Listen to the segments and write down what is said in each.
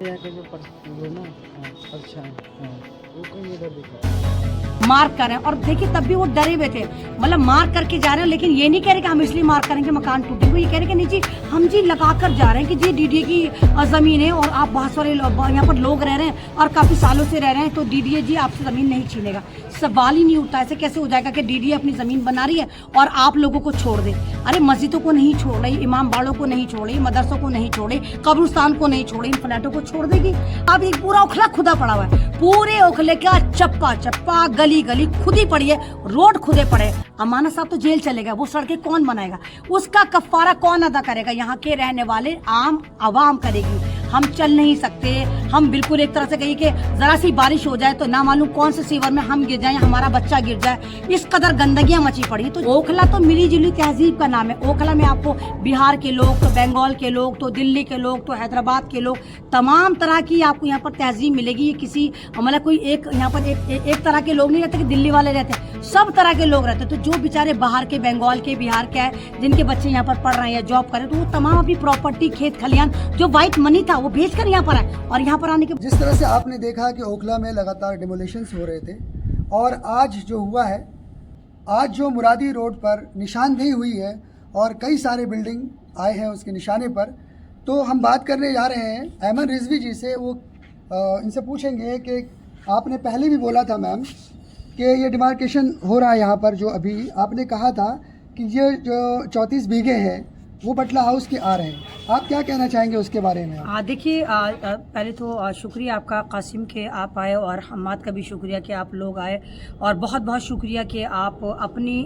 यहाँ के जो वो ना परछाई वो कहीं इधर दिखा मार कर रहे हैं। और देखिए तब भी वो डरे हुए थे, मतलब मार करके जा रहे हैं, लेकिन ये नहीं कह रहे कि हम इसलिए मार करेंगे मकान टूटेंगे, ये कह रहे कि नहीं जी हम जी लगा कर जा रहे हैं कि जी डीडीए की जमीन है और आप बहुत सारे यहाँ पर लोग रह रहे हैं और काफी सालों से रह रहे हैं, तो डीडीए जी आपसे जमीन नहीं छीनेगा। सवाल ही नहीं उठता, ऐसे कैसे हो जाएगा कि डीडीए अपनी जमीन बना रही है और आप लोगों को छोड़ दे। अरे मस्जिदों को नहीं छोड़ रही, इमाम बाड़ों को नहीं छोड़ रही, मदरसों को नहीं छोड़ रही, कब्रिस्तान को नहीं छोड़ रही, इन फ्लैटों को छोड़ देगी। अब एक पूरा ओखला खुदा पड़ा हुआ है, पूरे ओखले का चप्पा चप्पा गली गली खुदी पड़ी है, रोड खुदे पड़े। अमाना साहब तो जेल चलेगा, वो सड़कें कौन बनाएगा, उसका कफारा कौन अदा करेगा? यहाँ के रहने वाले आम आवाम करेगी। हम चल नहीं सकते, हम बिल्कुल एक तरह से कहिए कि जरा सी बारिश हो जाए तो ना मालूम कौन से सीवर में हम गिर जाए, हमारा बच्चा गिर जाए, इस कदर गंदगियां मची पड़ी। तो ओखला तो मिली जुली तहजीब का नाम है। ओखला में आपको बिहार के लोग, तो बंगाल के लोग, तो दिल्ली के लोग, तो हैदराबाद के लोग, तमाम तरह की आपको यहाँ पर तहजीब मिलेगी। ये किसी मतलब कोई एक यहाँ पर एक तरह के लोग नहीं रहते कि दिल्ली वाले रहते हैं, सब तरह के लोग रहते हैं। तो जो बेचारे बाहर के, बंगाल के, बिहार के हैं, जिनके बच्चे यहाँ पर पढ़ रहे हैं या जॉब कर रहे हैं, तो वो तमाम अपनी प्रॉपर्टी, खेत खलियान, जो व्हाइट मनी था वो बेच कर यहाँ पर आए। और यहाँ पर आने के जिस तरह से आपने देखा कि ओखला में लगातार डिमोलिशंस हो रहे थे, और आज जो हुआ है, आज जो मुरादी रोड पर निशानदेही हुई है और कई सारे बिल्डिंग आए हैं उसके निशाने पर, तो हम बात करने जा रहे हैं अहमद रिजवी जी से। वो इनसे पूछेंगे कि आपने पहले भी बोला था मैम कि ये डिमार्केशन हो रहा है यहाँ पर, जो अभी आपने कहा था कि ये जो 34 बीघे हैं वो बटला हाउस के आ रहे हैं, आप क्या कहना चाहेंगे उसके बारे में? देखिए पहले तो शुक्रिया आपका कासिम के आप आए, और हम्माद का भी शुक्रिया कि आप लोग आए, और बहुत बहुत शुक्रिया कि आप अपनी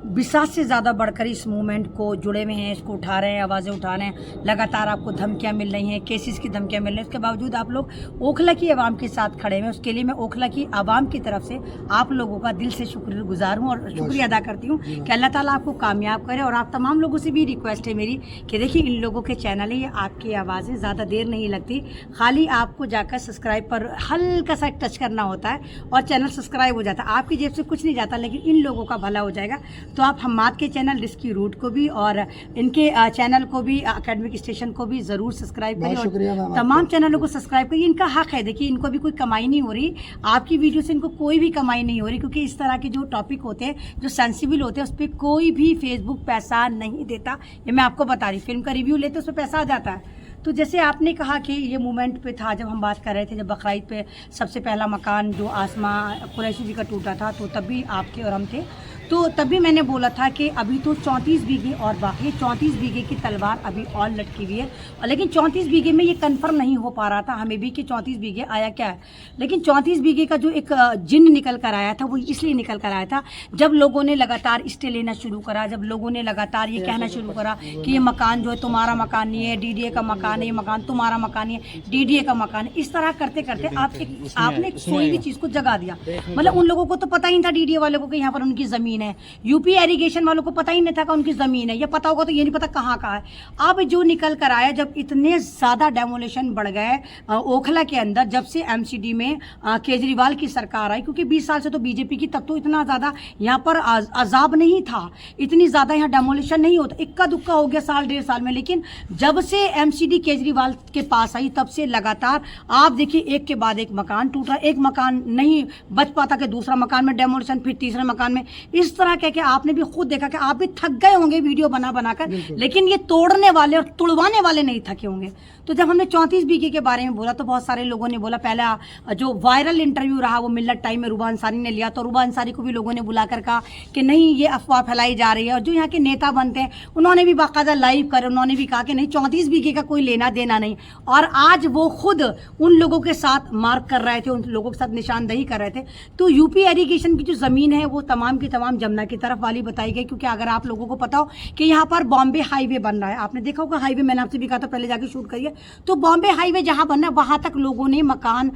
बिसात से ज़्यादा बढ़कर इस मूवमेंट को जुड़े हुए हैं, इसको उठा रहे हैं, आवाज़ें उठा रहे हैं। लगातार आपको धमकियां मिल रही हैं, केसेस की धमकियां मिल रही हैं, उसके बावजूद आप लोग ओखला की आवाम के साथ खड़े हैं। उसके लिए मैं ओखला की आवाम की तरफ से आप लोगों का दिल से शुक्रगुजार हूँ और शुक्रिया अदा करती हूँ कि अल्लाह ताला आपको कामयाब करे। और आप तमाम लोगों से भी रिक्वेस्ट है मेरी कि देखिए इन लोगों के चैनल है, ये आपकी आवाज़ें ज़्यादा देर नहीं लगती, खाली आपको जाकर सब्सक्राइब पर हल्का सा टच करना होता है और चैनल सब्सक्राइब हो जाता है। आपकी जेब से कुछ नहीं जाता, लेकिन इन लोगों का भला हो जाएगा। तो आप हम्माद के चैनल रिस्की रूट को भी और इनके चैनल को भी, एकेडमिक स्टेशन को भी ज़रूर सब्सक्राइब करिए, और तमाम चैनलों को सब्सक्राइब करिए। इनका हक है, देखिए इनको भी कोई कमाई नहीं हो रही, आपकी वीडियो से इनको कोई भी कमाई नहीं हो रही, क्योंकि इस तरह के जो टॉपिक होते हैं, जो सेंसिबल होते हैं, उस पर कोई भी फेसबुक पैसा नहीं देता। ये मैं आपको बता रही, फिल्म का रिव्यू लेते उस पर पैसा आ जाता है। तो जैसे आपने कहा कि ये मूवमेंट पे था, जब हम बात कर रहे थे, जब बकरीद पे सबसे पहला मकान जो आसमा कुरैशी जी का टूटा था, तो तभी आपके और हम थे, तो तभी मैंने बोला था कि अभी तो 34 बीघे और बाकी 34 बीघे की तलवार अभी और लटकी हुई है, लेकिन 34 बीघे में ये कंफर्म नहीं हो पा रहा था हमें भी कि 34 बीघे आया क्या है। लेकिन 34 बीघे का जो एक जिन निकल कर आया था, वो इसलिए निकल कर आया था जब लोगों ने लगातार स्टे लेना शुरू करा, जब लोगों ने लगातार ये कहना शुरू करा कि ये मकान जो है तुम्हारा मकान नहीं है, डीडीए का मकान है, ये मकान तुम्हारा मकान नहीं है, डीडीए का मकान है। इस तरह करते करते आपने सोई हुई चीज को जगा दिया। मतलब उन लोगों को तो पता ही नहीं था, डीडीए वालों को, कि यहाँ पर उनकी जमीन है, यूपी एरीगेशन वालों को पता ही नहीं था कि उनकी जमीन है, या पता होगा तो ये नहीं पता कहाँ है। अब जो निकल कर आया, जब इतने ज्यादा डेमोलेशन बढ़ गए ओखला के अंदर, जब से एमसीडी में केजरीवाल की सरकार आई, क्योंकि 20 साल से तो बीजेपी की, तब तो इतना ज्यादा यहाँ पर अजाब नहीं था, इतनी ज्यादा यहाँ डेमोलेशन नहीं होता, इक्का दुक्का हो गया साल डेढ़ साल में। लेकिन जब से एमसीडी केजरीवाल के पास आई, तब से लगातार आप देखिए एक के बाद एक मकान टूट रहा, एक मकान नहीं बच पाता कि दूसरा मकान में डेमोलेशन, फिर तीसरे मकान में, इस तरह कह के आपने भी खुद देखा कि आप भी थक गए होंगे वीडियो बना बनाकर, लेकिन ये तोड़ने वाले और तुड़वाने वाले नहीं थके होंगे। तो जब हमने 34 बीघे के बारे में बोला, तो बहुत सारे लोगों ने बोला, पहला जो वायरल इंटरव्यू रहा वो मिल्लत टाइम में रूबा अंसारी ने लिया, तो रूबा अंसारी को भी लोगों ने बुलाकर कहा कि नहीं ये अफवाह फैलाई जा रही है। और जो यहाँ के नेता बनते हैं उन्होंने भी बाकायदा लाइव करे, उन्होंने भी कहा कि नहीं 34 बीघे का कोई लेना देना नहीं। और आज वो खुद उन लोगों के साथ मार्क कर रहे थे, उन लोगों के साथ निशानदही कर रहे थे। तो यूपी एरीगेशन की जो जमीन है वो तमाम की तमाम जमुना की तरफ वाली बताई गई, क्योंकि अगर आप लोगों को पता हो कि यहाँ पर बॉम्बे हाईवे बन रहा है, आपने देखा होगा हाईवे, मैंने आपसे भी कहा था पहले जाके शूट करिए, तो बॉम्बे हाईवे जहाँ बन रहा है वहां तक लोगों ने मकान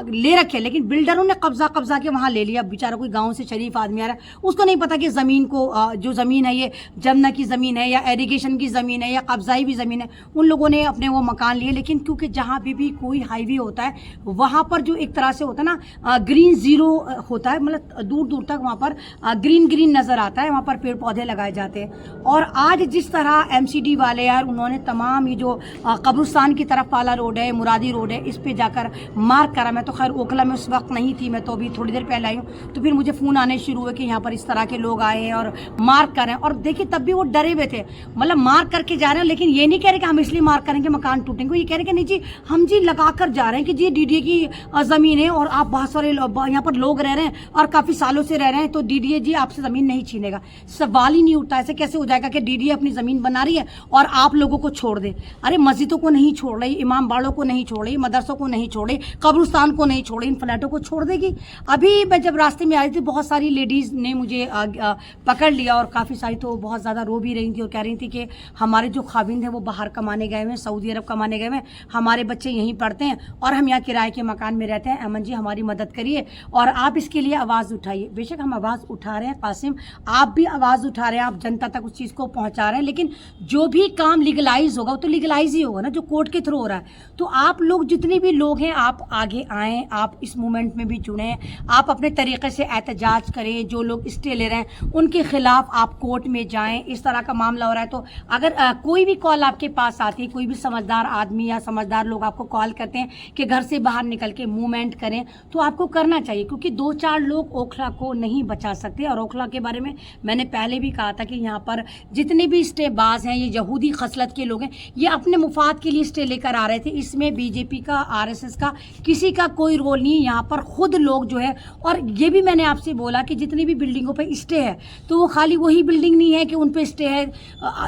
ले रखे, लेकिन बिल्डरों ने कब्जा के वहां ले लिया। बेचारा कोई गांव से शरीफ आदमी आ रहा है, उसको नहीं पता कि जमीन को जो जमीन है ये जमुना की जमीन है या एरीगेशन की जमीन है या कब्जाई भी जमीन है, उन लोगों ने अपने वो मकान लिए। लेकिन क्योंकि जहाँ भी कोई हाईवे होता है वहां पर जो एक तरह से होता है ना ग्रीन जीरो होता है, मतलब दूर दूर तक वहां पर ग्रीन ग्रीन ग्रीन नज़र आता है, वहाँ पर पेड़ पौधे लगाए जाते हैं। और आज जिस तरह MCD वाले यार उन्होंने तमाम ये जो कब्रिस्तान की तरफ वाला रोड है, मुरादी रोड है, इस पे जाकर मार्क करा। मैं तो खैर ओखला में उस वक्त नहीं थी, मैं तो अभी थोड़ी देर पहले आई हूँ, तो फिर मुझे फ़ोन आने शुरू हुए कि यहाँ पर इस तरह के लोग आए हैं और मार्क कर रहे हैं। और देखिए तब भी वो डरे हुए थे, मतलब मार्क करके जा रहे हैं, लेकिन ये नहीं कह रहे कि हम इसलिए मार्क करेंगे मकान टूटेंगे। ये कह रहे कि नहीं जी, हम जी लगा कर जा रहे हैं कि जी DDA की ज़मीन है और आप बहुत सारे यहाँ पर लोग रह रहे हैं और काफ़ी सालों से रह रहे हैं, तो DDA जी आपसे ज़मीन नहीं छीनेगा। सवाल ही नहीं उठता, ऐसे कैसे हो जाएगा कि DDA अपनी ज़मीन बना रही है और आप लोगों को छोड़ दे। अरे मस्जिदों को नहीं छोड़ रही, इमाम बाड़ों को नहीं छोड़ रही, मदरसों को नहीं छोड़ रही, कब्रिस्तान को नहीं छोड़ रही, इन फ्लैटों को छोड़ देगी। अभी मैं जब रास्ते में आई थी, बहुत सारी लेडीज़ ने मुझे पकड़ लिया और काफ़ी सारी तो बहुत ज़्यादा रो भी रही थी और कह रही थी कि हमारे जो खाविंद हैं वो बाहर कमाने गए हैं, सऊदी अरब कमाने गए हैं, हमारे बच्चे यहीं पढ़ते हैं और हम यहाँ किराए के मकान में रहते हैं। अमन जी हमारी मदद करिए और आप इसके लिए आवाज़ उठाइए। बेशक हम आवाज़ उठा रहे हैं कासिम, आप भी आवाज़ उठा रहे हैं, आप जनता तक उस चीज़ को पहुँचा रहे हैं, लेकिन जो भी काम लीगलाइज होगा वो तो लीगलाइज ही होगा ना, जो कोर्ट के थ्रू हो रहा है। तो आप लोग जितने भी लोग हैं आप आगे आएँ, आप इस मूवमेंट में भी जुड़ें, आप अपने तरीके से एहतजाज करें। जो लोग स्टे ले रहे हैं उनके खिलाफ आप कोर्ट में जाएं। इस तरह का मामला हो रहा है तो अगर कोई भी कॉल आपके पास आती है, कोई भी समझदार आदमी या समझदार लोग आपको कॉल करते हैं कि घर से बाहर निकल के मूवमेंट करें, तो आपको करना चाहिए, क्योंकि 2-4 लोग ओखला को नहीं बचा सकते। और ओखला के बारे में मैंने पहले भी कहा था कि यहाँ पर जितने भी स्टेबाज हैं, ये यहूदी खसलत के लोग हैं, ये अपने मुफाद के लिए स्टे लेकर आ रहे थे। इसमें BJP का, RSS का, किसी का कोई रोल नहीं है। यहाँ पर खुद लोग जो है, और ये भी मैंने आपसे बोला कि जितनी भी बिल्डिंगों पे स्टे है तो वो खाली वही बिल्डिंग नहीं है कि उन पे स्टे है।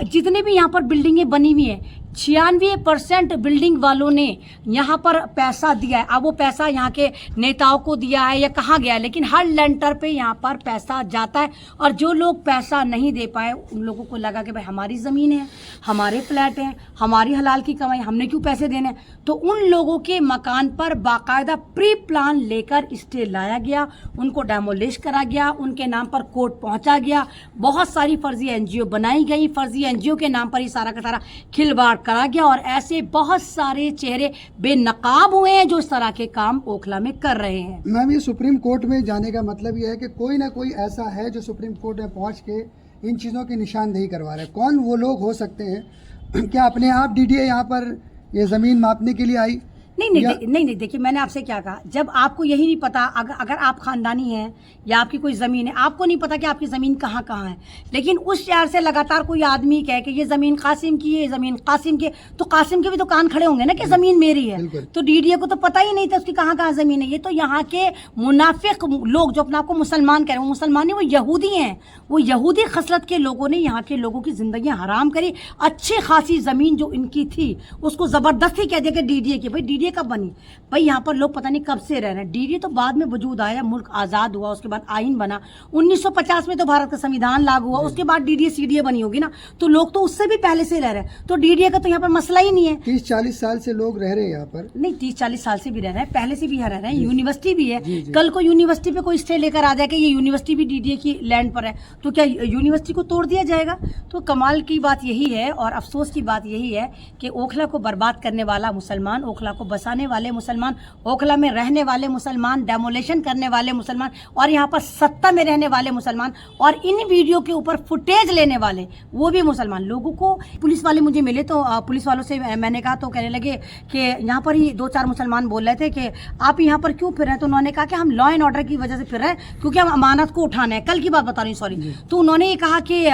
जितने भी यहाँ पर बिल्डिंगें बनी हुई हैं, 96% बिल्डिंग वालों ने यहाँ पर पैसा दिया है। अब वो पैसा यहाँ के नेताओं को दिया है या कहाँ गया है, लेकिन हर लेंटर पे यहाँ पर पैसा जाता है। और जो लोग पैसा नहीं दे पाए उन लोगों को लगा कि भाई हमारी ज़मीन है, हमारे फ्लैट हैं, हमारी हलाल की कमाई, हमने क्यों पैसे देने, तो उन लोगों के मकान पर बाकायदा प्री प्लान लेकर स्टे लाया गया, उनको डेमोलिश करा गया, उनके नाम पर कोर्ट पहुँचा गया, बहुत सारी फर्जी NGO बनाई गई, फर्जी NGO के नाम पर ही सारा का सारा खिलवाड़ करा गया। और ऐसे बहुत सारे चेहरे बेनकाब हुए हैं जो इस तरह के काम ओखला में कर रहे हैं। मैम, ये सुप्रीम कोर्ट में जाने का मतलब ये है कि कोई ना कोई ऐसा है जो सुप्रीम कोर्ट में पहुंच के इन चीज़ों की निशानदेही करवा रहा है। कौन वो लोग हो सकते हैं? क्या अपने आप DDA यहाँ पर ये ज़मीन मापने के लिए आई? नहीं, देखिए मैंने आपसे क्या कहा, जब आपको यही नहीं पता, अगर आप खानदानी हैं या आपकी कोई ज़मीन है, आपको नहीं पता कि आपकी ज़मीन कहाँ कहाँ है, लेकिन उस शहर से लगातार कोई आदमी कहे कि ये ज़मीन कासिम की है, ये ज़मीन कासिम की, तो कासिम के भी तो कान खड़े होंगे ना कि ज़मीन मेरी है। तो DDA को तो पता ही नहीं था उसकी कहाँ कहाँ ज़मीन है। ये तो यहाँ के मुनाफिक लोग जो अपने आप को मुसलमान कह रहे हैं, वो मुसलमान नहीं, वो यहूदी हैं। वो यहूदी खसलत के लोगों ने यहाँ के लोगों की ज़िंदगी हराम करी। अच्छी खासी ज़मीन जो इनकी थी उसको ज़बरदस्ती कह दिया कि DDA की। भाई DDA कब बनी? भाई यहाँ पर लोग पता नहीं कब से रह रहे हैं। DDA तो बाद में वजूद आया, मुल्क आज़ाद हुआ, उसके बाद आइन बना, 1950 में तो भारत का संविधान लागू हुआ, उसके बाद DDA CDA बनी होगी ना, तो लोग तो उससे भी पहले से रह रहे हैं। तो DDA का तो यहाँ पर मसला ही नहीं है। 30-40 साल से लोग रह रहे हैं यहाँ पर। नहीं, 30-40 साल से भी रह रहे हैं, पहले से भी यहाँ रह रहे हैं, यूनिवर्सिटी भी है। कल को यूनिवर्सिटी पे कोई स्टे लेकर आ जाए कि ये यूनिवर्सिटी भी DDA की लैंड पर है, तो क्या यूनिवर्सिटी को तोड़ दिया जाएगा? तो कमाल की बात यही है और अफसोस की बात यही है कि ओखला को बर्बाद करने वाला मुसलमान, ओखला को बसाने वाले मुसलमान, ओखला में रहने वाले मुसलमान, डेमोलेशन करने वाले मुसलमान और यहाँ पर सत्ता में रहने वाले मुसलमान और इन वीडियो के ऊपर फुटेज लेने वाले वो भी मुसलमान। लोगों को पुलिस वाले मुझे मिले तो पुलिस वालों से मैंने कहा तो कहने लगे कि यहाँ पर ही 2-4 मुसलमान बोल रहे थे कि आप यहाँ पर क्यों फिर रहे हैं? तो उन्होंने कहा कि हम लॉ एंड ऑर्डर की वजह से फिर रहे हैं, क्योंकि हम अमानत को उठाना है। कल की बात बता रही हूँ, सॉरी। तो उन्होंने ये कहा कि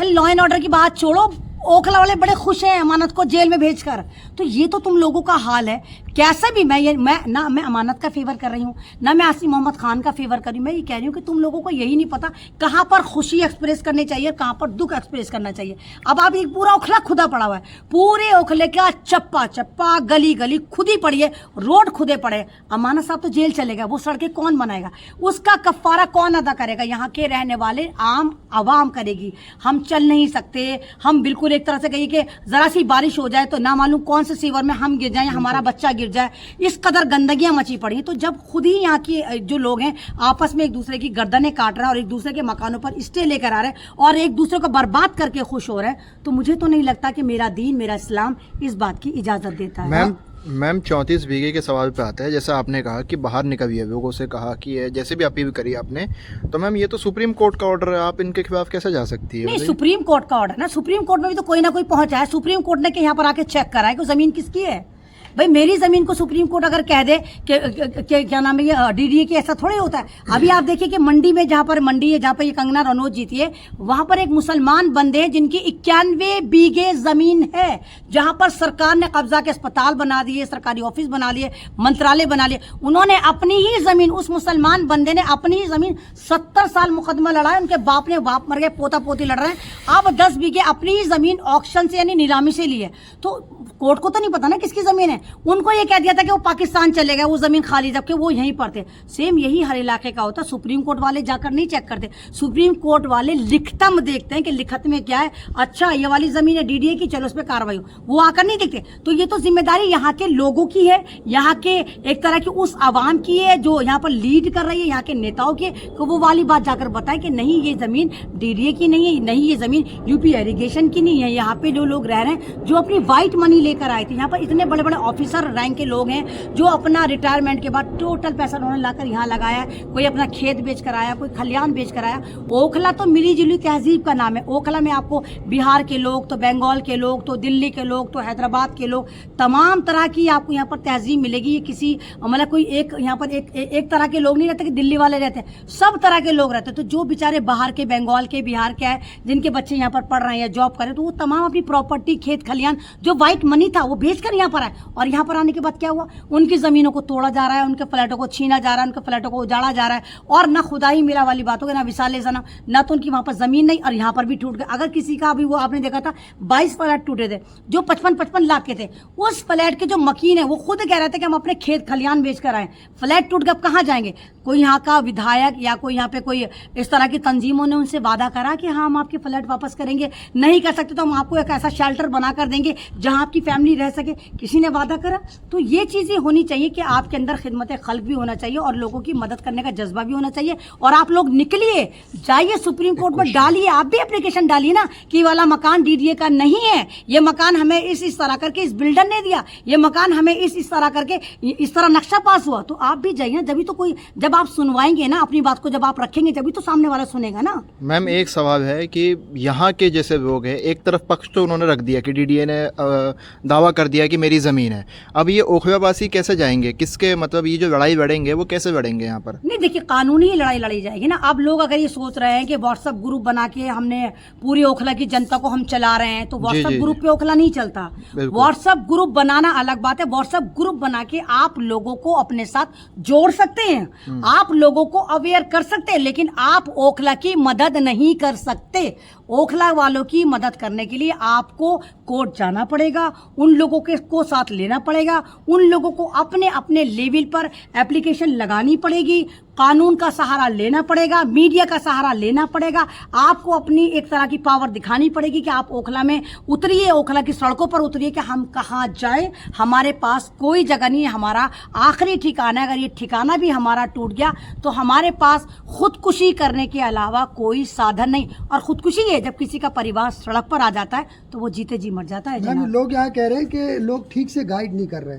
लॉ एंड ऑर्डर की बात छोड़ो, ओखला वाले बड़े खुश हैं अमानत को जेल में भेजकर। तो ये तो तुम लोगों का हाल है। कैसे भी मैं अमानत का फेवर कर रही हूँ, ना मैं आसिम मोहम्मद खान का फेवर कर रही हूँ। मैं ये कह रही हूँ कि तुम लोगों को यही नहीं पता कहाँ पर खुशी एक्सप्रेस करनी चाहिए और कहाँ पर दुख एक्सप्रेस करना चाहिए। अब आप एक पूरा ओखला खुदा पड़ा हुआ है, पूरे ओखले का चप्पा चप्पा, गली गली खुदी पड़ी है, रोड खुदे पड़े। अमानत साहब तो जेल चलेगा, वो सड़कें कौन बनाएगा? उसका कफ़ारा कौन अदा करेगा? यहाँ के रहने वाले आम आवाम करेगी। हम चल नहीं सकते, हम बिल्कुल एक तरह से कहिए कि जरा सी बारिश हो जाए तो ना मालूम कौन से सीवर में हम गिर जाएं, हमारा बच्चा गिर जाए, इस कदर गंदगियां मची पड़ी हैं। तो जब खुद ही यहाँ की जो लोग हैं आपस में एक दूसरे की गर्दनें काट रहे हैं और एक दूसरे के मकानों पर स्टे लेकर आ रहे हैं और एक दूसरे को बर्बाद करके खुश हो रहे हैं, तो मुझे तो नहीं लगता कि मेरा दीन, मेरा इस्लाम इस बात की इजाजत देता है। मैम, मैम 34 बीघे के सवाल पे आता है, जैसा आपने कहा कि बाहर निकल लोगों से कहा कि ये जैसे भी अपील करी आपने, तो मैम ये तो सुप्रीम कोर्ट का ऑर्डर है, आप इनके खिलाफ कैसे जा सकती है? नहीं, सुप्रीम कोर्ट का ऑर्डर ना, सुप्रीम कोर्ट में भी तो कोई ना कोई पहुंचा है। सुप्रीम कोर्ट ने यहाँ पर आके चेक करा है कि जमीन किसकी है। भाई मेरी जमीन को सुप्रीम कोर्ट अगर कह दे कि क्या नाम है ये डीडीए की, ऐसा थोड़े होता है। अभी आप देखिए कि मंडी में, जहाँ पर मंडी है, जहाँ पर ये कंगना रनौत जीती है, वहां पर एक मुसलमान बंदे हैं जिनकी 91 बीघे जमीन है, जहां पर सरकार ने कब्जा के अस्पताल बना दिए, सरकारी ऑफिस बना लिए, मंत्रालय बना लिए। उन्होंने अपनी ही जमीन, उस मुसलमान बंदे ने अपनी ही जमीन 70 साल मुकदमा लड़ा है। उनके बाप मर गए, पोता पोती लड़ रहे हैं। अब 10 बीघे अपनी ही जमीन ऑक्शन से यानी नीलामी से ली है। तो कोर्ट को तो नहीं पता ना किसकी जमीन है। उनको ये कह दिया था कि वो पाकिस्तान चले गए, वो जमीन खाली, जबकि वो यहीं पर थे। सेम यही हर इलाके का होता है। सुप्रीम कोर्ट वाले जाकर नहीं चेक करते, सुप्रीम कोर्ट वाले लिखतम देखते हैं कि लिखत में क्या है। अच्छा ये वाली जमीन है डीडीए की, चलो उस पर कार्रवाई हो, वो आकर नहीं देखते। तो ये तो जिम्मेदारी यहाँ के लोगों की है, यहाँ के एक तरह की उस आवाम की है जो यहाँ पर लीड कर रही है, यहाँ के नेताओं की, तो वो वाली बात जाकर बताए कि नहीं ये जमीन डीडीए की नहीं है, नहीं ये जमीन यूपी इरिगेशन की नहीं है। यहाँ पे जो लोग रह रहे हैं, जो अपनी व्हाइट मनी लेकर आए थे, यहाँ पर इतने बड़े बड़े ऑफिसर रैंक के लोग हैं जो अपना रिटायरमेंट के बाद टोटल पैसा उन्होंने लाकर यहाँ लगाया। कोई अपना खेत बेच कर आया, कोई खलियान बेच कर आया। ओखला तो मिली जुली तहजीब का नाम है। ओखला में आपको बिहार के लोग, तो बंगाल के लोग, तो दिल्ली के लोग, तो हैदराबाद के लोग, तमाम तरह की आपको यहाँ पर तहजीब मिलेगी। ये किसी मतलब कोई एक यहाँ पर एक तरह के लोग नहीं रहते कि दिल्ली वाले रहते हैं, सब तरह के लोग रहते हैं। तो जो बेचारे बाहर के, बंगाल के, बिहार के है, जिनके बच्चे यहाँ पर पढ़ रहे हैं या जॉब कर रहे हैं, तो वो तमाम अपनी प्रॉपर्टी, खेत खलियान, जो व्हाइट मनी था वो बेचकर यहाँ पर आए। और यहाँ पर आने के बाद क्या हुआ, उनकी जमीनों को तोड़ा जा रहा है, उनके फ्लैटों को छीना जा रहा है, उनके फ्लैटों को उजाड़ा जा रहा है। और ना खुदा ही मिला वाली बात हो गई, ना विसाले जना, ना तो उनकी वहां पर जमीन नहीं, और यहाँ पर भी टूट गए। अगर किसी का अभी वो आपने देखा था 22 फ्लैट टूटे थे जो 55-55 लाख के थे। उस फ्लैट के जो मकीन है वो खुद कह रहे थे कि हम अपने खेत खलियान बेच कर आए, फ्लैट टूट गए, अब कहाँ जाएंगे। कोई यहाँ का विधायक या कोई यहाँ पे कोई इस तरह की तंजीमों ने उनसे वादा करा कि हाँ हम आपके फ्लैट वापस करेंगे, नहीं कर सकते तो हम आपको एक ऐसा शेल्टर बना कर देंगे जहां आपकी फैमिली रह सके। किसी ने वादा करा? तो ये चीजें होनी चाहिए कि आपके अंदर खिदमत खल्क भी होना चाहिए और लोगों की मदद करने का जज्बा भी होना चाहिए। और आप लोग निकलिए, जाइए सुप्रीम कोर्ट में डालिए, आप भी एप्लीकेशन डालिए ना कि ये वाला मकान डीडीए का नहीं है, ये मकान हमें इस तरह करके इस बिल्डर ने दिया, ये मकान हमें इस तरह करके इस तरह नक्शा पास हुआ। तो आप भी जाइए, जब तो कोई, जब आप सुनवाएंगे ना अपनी बात को, जब आप रखेंगे जब तो सामने वाला सुनेगा ना। मैम एक सवाल है कि यहाँ के जैसे लोग हैं, एक तरफ पक्ष तो उन्होंने रख दिया कि डीडीए ने दावा कर दिया कि मेरी ज़मीन है, अब ये ओखलावासी कैसे जाएंगे, किसके मतलब ये जो लड़ाई लड़ेंगे वो कैसे लड़ेंगे यहाँ पर? नहीं देखिए, कानूनी ही लड़ाई लड़ी जाएगी ना। अब लोग अगर ये सोच रहे हैं कि व्हाट्सएप ग्रुप बना के हमने पूरी ओखला की जनता को हम चला रहे हैं, तो व्हाट्सएप ग्रुप पे ओखला नहीं चलता। व्हाट्सएप ग्रुप बनाना अलग बात है, व्हाट्सएप ग्रुप बना के आप लोगों को अपने साथ जोड़ सकते हैं, आप लोगों को अवेयर कर सकते हैं, लेकिन आप ओखला की मदद नहीं कर सकते। ओखला वालों की मदद करने के लिए आपको कोर्ट जाना पड़ेगा, उन लोगों के को साथ लेना पड़ेगा, उन लोगों को अपने अपने लेवल पर एप्लीकेशन लगानी पड़ेगी, कानून का सहारा लेना पड़ेगा, मीडिया का सहारा लेना पड़ेगा। आपको अपनी एक तरह की पावर दिखानी पड़ेगी कि आप ओखला में उतरिए, ओखला की सड़कों पर उतरिए कि हम कहाँ जाएं, हमारे पास कोई जगह नहीं है, हमारा आखिरी ठिकाना है। अगर ये ठिकाना भी हमारा टूट गया तो हमारे पास खुदकुशी करने के अलावा कोई साधन नहीं। और खुदकुशी है जब किसी का परिवार सड़क पर आ जाता है तो वो जीते जी मर जाता है। मैम लोग यहाँ कह रहे हैं कि लोग ठीक से गाइड नहीं कर रहे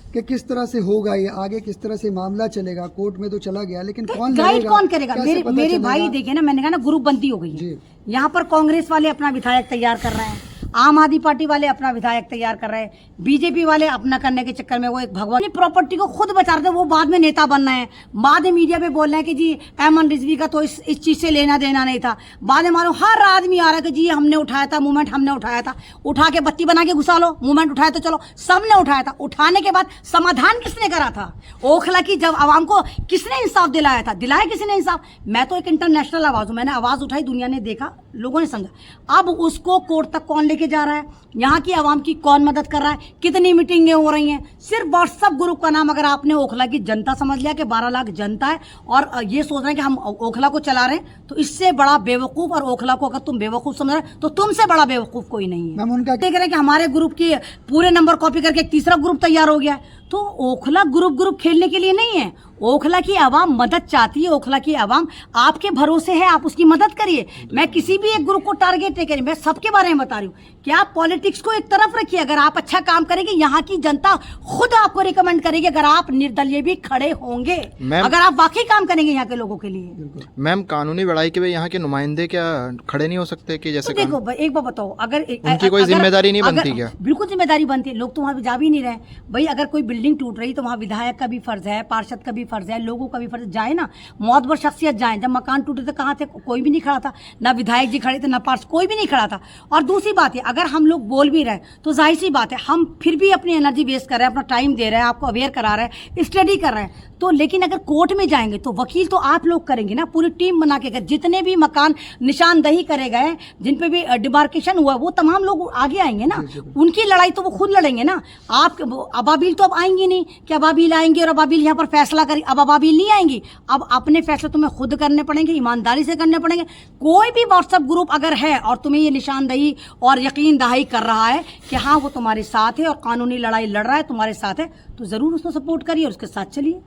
कि किस तरह से होगा ये आगे, किस तरह से मामला चलेगा। कोर्ट में तो चला गया, लेकिन कौन गाइड कौन करेगा? मेरे भाई देखिए ना, मैंने कहा ना ग्रुप बंदी हो गई है। यहाँ पर कांग्रेस वाले अपना विधायक तैयार कर रहे हैं, आम आदमी पार्टी वाले अपना विधायक तैयार कर रहे हैं, बीजेपी वाले अपना करने के चक्कर में वो एक भगवान की प्रॉपर्टी को खुद बचा रहे थे, वो बाद में नेता बनना है। बाद में मीडिया पे बोल रहे हैं कि जी अहमद रिजवी का तो इस चीज से लेना देना नहीं था। बाद में मालूम हर आदमी आ रहा है कि जी हमने उठाया था, मूवमेंट हमने उठाया था, उठा के बत्ती बना के घुसा लो, मूवमेंट उठाया तो चलो, सबने उठाया था। उठाने के बाद समाधान किसने करा था? ओखला की जब आवाम को किसने इंसाफ दिलाया था? दिलाया किसी ने इंसाफ? मैं तो एक इंटरनेशनल आवाज हूं, मैंने आवाज उठाई, दुनिया ने देखा, लोगों ने समझा। अब उसको कोर्ट तक कौन लेके जा रहा है? यहाँ की आवाम की कौन मदद कर रहा है? कितनी मीटिंगें हो रही हैं? सिर्फ व्हाट्सएप ग्रुप का नाम अगर आपने ओखला की जनता समझ लिया कि 12 लाख जनता है और ये सोच रहे हैं कि हम ओखला को चला रहे हैं, तो इससे बड़ा बेवकूफ, और ओखला को अगर तुम बेवकूफ समझ रहे हो तो तुमसे बड़ा बेवकूफ कोई नहीं है। उनका देख रहे हैं कि हमारे ग्रुप के पूरे नंबर कॉपी करके एक तीसरा ग्रुप तैयार हो गया है। तो ओखला ग्रुप खेलने के लिए नहीं है, ओखला की आवाम मदद चाहती है, ओखला की आवाम आपके भरोसे है, आप उसकी मदद करिए। मैं किसी भी एक ग्रुप को टारगेट नहीं करी, मैं सबके बारे में बता रही हूँ कि आप पॉलिटिक्स को एक तरफ रखिए। अगर आप अच्छा काम करेंगे, यहाँ की जनता खुद आपको रिकमेंड करेगी अगर आप निर्दलीय भी खड़े होंगे, अगर आप वाकई काम करेंगे यहाँ के लोगों के लिए। मैम, कानूनी लड़ाई के लिए यहाँ के नुमाइंदे क्या खड़े नहीं हो सकते कि जैसे तो देखो एक बार बताओ, अगर उनकी कोई जिम्मेदारी नहीं बनती क्या? बिल्कुल जिम्मेदारी बनती है, लोग तो वहाँ जा भी नहीं रहे भाई। अगर कोई बिल्डिंग टूट रही तो वहाँ विधायक का भी फर्ज है, पार्षद का भी फर्ज है, लोगों का भी फर्ज जाए ना, मौतबर शख्सियत जाए। जब मकान टूटे थे कहाँ थे? कोई भी नहीं खड़ा था, ना विधायक जी खड़े थे, ना पार्षद, कोई भी नहीं खड़ा था। और दूसरी बात है, अगर हम लोग बोल भी रहे तो जाहिर सी बात है हम फिर भी अपनी एनर्जी वेस्ट कर रहे हैं, अपना टाइम दे रहे हैं, आपको अवेयर करा रहे हैं, स्टडी कर रहे हैं। तो लेकिन अगर कोर्ट में जाएंगे तो वकील तो आप लोग करेंगे ना, पूरी टीम बना के। जितने भी मकान निशानदही करे गए, जिन पे भी डिमार्केशन हुआ, वो तमाम लोग आगे आएंगे ना, उनकी लड़ाई तो वो खुद लड़ेंगे ना। आप अबाबिल तो अब आएंगी नहीं कि अबाबिल आएंगे और अबाबिल यहाँ पर फैसला करें, अब अबाबिल नहीं आएंगी। अब अपने फैसले तुम्हें खुद करने पड़ेंगे, ईमानदारी से करने पड़ेंगे। कोई भी व्हाट्सएप ग्रुप अगर है और तुम्हें ये निशानदही और यकीन दहाई कर रहा है कि हाँ वो तुम्हारे साथ है और कानूनी लड़ाई लड़ रहा है तुम्हारे साथ है, तो जरूर उसको सपोर्ट करिए और उसके साथ चलिए।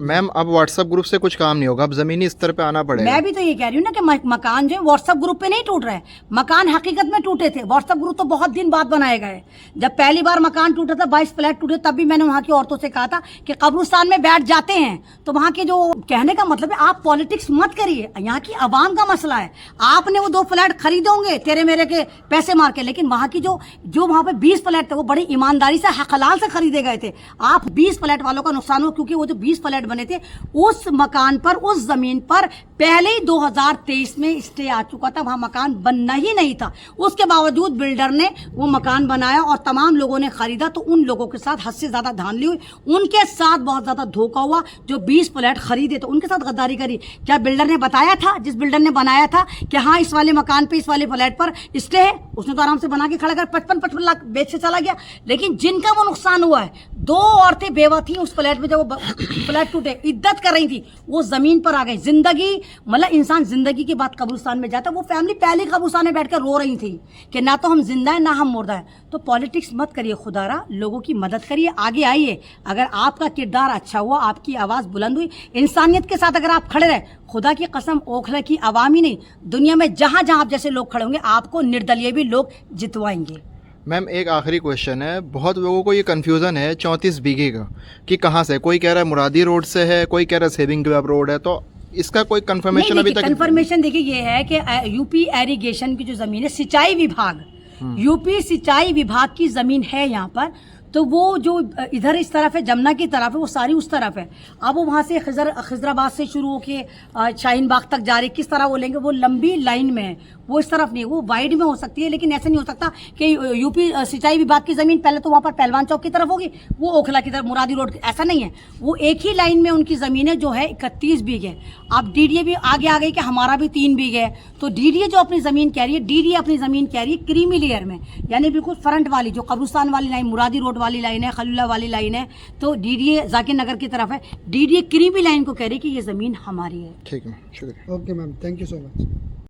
मैम अब व्हाट्सएप ग्रुप से कुछ काम नहीं होगा, अब जमीनी स्तर पे आना पड़ेगा। मैं भी तो ये कह रही हूँ ना कि मकान जो है व्हाट्सएप ग्रुप पे नहीं टूट रहे, मकान हकीकत में टूटे थे। व्हाट्सएप ग्रुप तो बहुत दिन बाद बनाए गए। जब पहली बार मकान टूटा था, 22 फ्लैट टूटे, तब भी मैंने वहाँ की औरतों से कहा था कि कब्रिस्तान में बैठ जाते हैं। तो वहाँ के जो कहने का मतलब है, आप पॉलिटिक्स मत करिए, यहाँ की आवाम का मसला है। आपने वो 2 फ्लैट खरीदे होंगे तेरे मेरे के पैसे मार के, लेकिन वहाँ की जो वहाँ पे 20 फ्लैट थे वो बड़ी ईमानदारी से हलाल से खरीदे गए थे। आप 20 फ्लैट वालों का नुकसान हो, क्योंकि वो जो 20 फ्लैट बने थे उस मकान पर, उस जमीन पर पहले ही 2023 में स्टे आ चुका था, वहां मकान बनना ही नहीं था। उसके बावजूद बिल्डर ने वो मकान बनाया और तमाम लोगों ने खरीदा। तो उन लोगों के साथ हद से ज्यादा धांधली हुई, उनके साथ बहुत ज्यादा धोखा हुआ। जो 20 फ्लैट खरीदे तो उनके साथ गद्दारी करी। क्या बिल्डर ने बताया था, जिस बिल्डर ने बनाया था कि हाँ इस वाले मकान पे, इस वाले फ्लैट पर स्टे है, उसने तो आराम से बना के खड़ा कर 55 लाख बेच से चला गया। लेकिन जिनका वो नुकसान हुआ है, 2 औरतें बेवा थी उस फ्लैट में, जब वो फ्लैट टूटे इद्दत कर रही थी, वो जमीन पर आ गई। जिंदगी मतलब इंसान जिंदगी के बाद कब्रिस्तान में जाता, वो फैमिली पहले कब्रिस्तान में बैठकर रो रही थी कि ना तो हम जिंदा है ना हम मुर्दा है। तो पॉलिटिक्स मत करिए खुदारा, लोगों की मदद करिए, आगे आइए। अगर आपका किरदार अच्छा हुआ, आपकी आवाज बुलंद हुई, इंसानियत के साथ अगर आप खड़े रहे, खुदा की कसम ओखला की आवाम ही नहीं, दुनिया में जहां जहां आप जैसे लोग खड़े होंगे, आपको निर्दलीय भी लोग जितवाएंगे। मैम एक आखिरी क्वेश्चन है, बहुत लोगों को ये कन्फ्यूज़न है 34 बीघे का कि कहाँ से, कोई कह रहा है मुरादी रोड से है, कोई कह रहा है सेविंग क्लब रोड है, तो इसका कोई कंफर्मेशन अभी तक? कंफर्मेशन देखिए ये है कि यूपी एरीगेशन की जो जमीन है, सिंचाई विभाग, यूपी सिंचाई विभाग की जमीन है यहाँ पर। तो वो जो इधर इस तरफ है, जमुना की तरफ है, वो सारी उस तरफ है। अब वो वहाँ से खिजराबाद से शुरू होके शाहीन बाग तक जा रही, किस तरह वो लेंगे, वो लंबी लाइन में है, वो इस तरफ नहीं, वो वाइड में हो सकती है। लेकिन ऐसा नहीं हो सकता कि यूपी सिंचाई विभाग की जमीन पहले तो वहाँ पर पहलवान चौक की तरफ होगी, वो ओखला की तरफ मुरादी रोड, ऐसा नहीं है। वो एक ही लाइन में उनकी जमीनें जो है 31 बीघे। अब डीडीए भी आगे आ गई कि हमारा भी 3 बीघे है। तो डीडीए जो अपनी जमीन कह रही है, डीडीए अपनी जमीन कह रही है क्रीमी लेयर में, यानी बिल्कुल फ्रंट वाली, जो कब्रिस्तान वाली लाइन, मुरादी रोड वाली लाइन है, खलीला वाली लाइन है। तो डीडीए जाकिर नगर की तरफ है, डीडीए क्रीमी लाइन को कह रही है कि ये जमीन हमारी है। ठीक है, शुक्रिया। Okay ma'am, thank you so much.